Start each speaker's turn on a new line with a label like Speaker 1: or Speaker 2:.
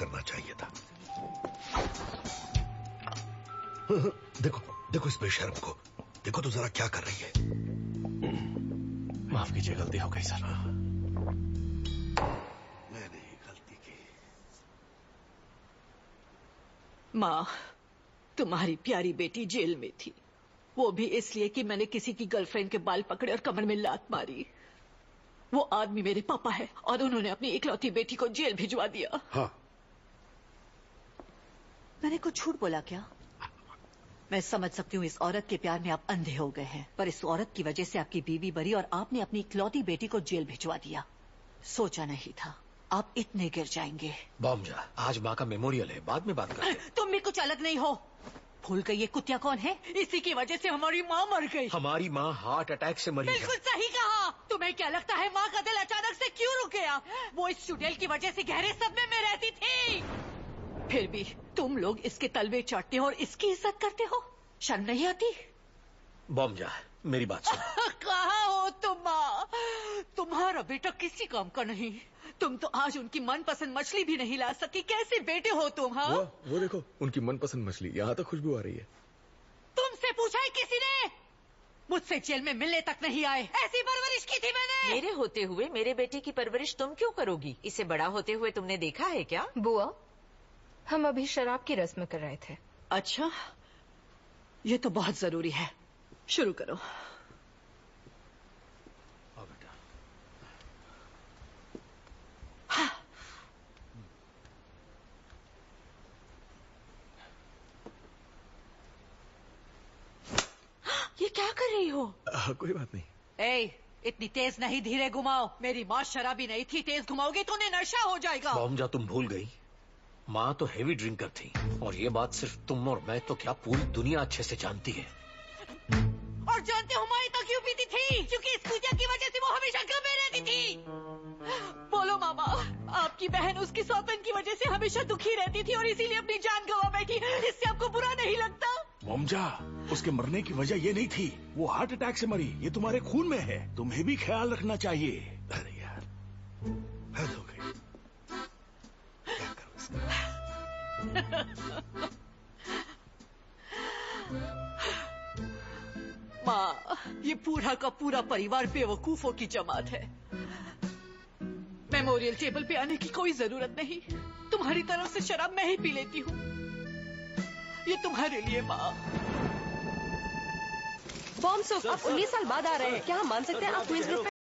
Speaker 1: करना चाहिए था। देखो देखो इस बेशर्म को, देखो तो जरा क्या कर रही है।
Speaker 2: माफ कीजिए, गलती हो गई सर।
Speaker 1: मैंने ही गलती की।
Speaker 3: माँ, तुम्हारी प्यारी बेटी जेल में थी, वो भी इसलिए कि मैंने किसी की गर्लफ्रेंड के बाल पकड़े और कमर में लात मारी। वो आदमी मेरे पापा है और उन्होंने अपनी इकलौती बेटी को जेल भिजवा दिया।
Speaker 1: हाँ,
Speaker 4: मैंने कुछ झूठ बोला क्या? मैं समझ सकती हूँ इस औरत के प्यार में आप अंधे हो गए हैं, पर इस औरत की वजह से आपकी बीवी बरी और आपने अपनी इकलौती बेटी को जेल भिजवा दिया। सोचा नहीं था आप इतने गिर जाएंगे।
Speaker 2: बॉम्जा, आज माँ का मेमोरियल है, बाद में बात करते।
Speaker 4: तुम भी कुछ अलग नहीं हो। भूल गई ये कुत्तिया कौन है?
Speaker 3: इसी की वजह से हमारी माँ मर गई।
Speaker 2: हमारी माँ हार्ट अटैक से मरी है।
Speaker 3: बिल्कुल सही कहा। तुम्हें क्या लगता है माँ का दिल अचानक से क्यों रुक गया? वो इस चुड़ैल की वजह से गहरे सदमे में रहती थी। फिर भी तुम लोग इसके तलवे चाटते हो और इसकी इज्जत करते हो। शर्म नहीं आती?
Speaker 2: बॉम्जा, मेरी बात सुनो।
Speaker 3: कहाँ हो तुम माँ? तुम्हारा बेटा किसी काम का नहीं। तुम तो आज उनकी मनपसंद मछली भी नहीं ला सकी। कैसे बेटे हो तुम? हाँ,
Speaker 5: वो देखो उनकी मनपसंद मछली, यहाँ तक खुशबू आ रही है।
Speaker 3: तुमसे पूछा है किसी ने? मुझसे जेल में मिलने तक नहीं आए। ऐसी परवरिश की थी मैंने।
Speaker 6: मेरे होते हुए मेरे बेटे की परवरिश तुम क्यों करोगी? इसे बड़ा होते हुए तुमने देखा है क्या?
Speaker 7: बुआ, हम अभी शराब की रस्म कर रहे थे।
Speaker 3: अच्छा, ये तो बहुत जरूरी है। शुरू करो।
Speaker 2: आओ बेटा।
Speaker 3: ये क्या कर रही हो?
Speaker 5: कोई बात नहीं।
Speaker 3: ए, इतनी तेज नहीं, धीरे घुमाओ। मेरी माँ शराबी नहीं थी, तेज घुमाओगी तो उन्हें नशा हो जाएगा।
Speaker 2: बॉम्जा, तुम भूल गई, माँ तो हेवी ड्रिंकर थी और ये बात सिर्फ तुम और मैं तो क्या पूरी दुनिया अच्छे से जानती है।
Speaker 3: और जानते हो माँ इतना क्यों पीती थी? क्योंकि इस पूजा की वजह से वो हमेशा घर में रहती थी। बोलो मामा, आपकी बहन उसकी सौतन की वजह से हमेशा दुखी रहती थी और इसीलिए अपनी जान गंवा बैठी। इससे आपको बुरा नहीं लगता?
Speaker 8: ममजा, उसके मरने की वजह ये नहीं थी, वो हार्ट अटैक से मरी। ये तुम्हारे खून में है, तुम्हें भी ख्याल रखना चाहिए।
Speaker 1: अरे यार, हद हो गई। क्या करूं इसका?
Speaker 3: माँ, ये पूरा का पूरा परिवार बेवकूफों की जमात है। मेमोरियल टेबल पे आने की कोई जरूरत नहीं। तुम्हारी तरफ से शराब मैं ही पी लेती हूँ। ये तुम्हारे लिए माँ।
Speaker 7: बॉम्ब सूप, आप 19 साल बाद आ रहे हैं, क्या हम मान सकते हैं आप क्वींस ग्रुप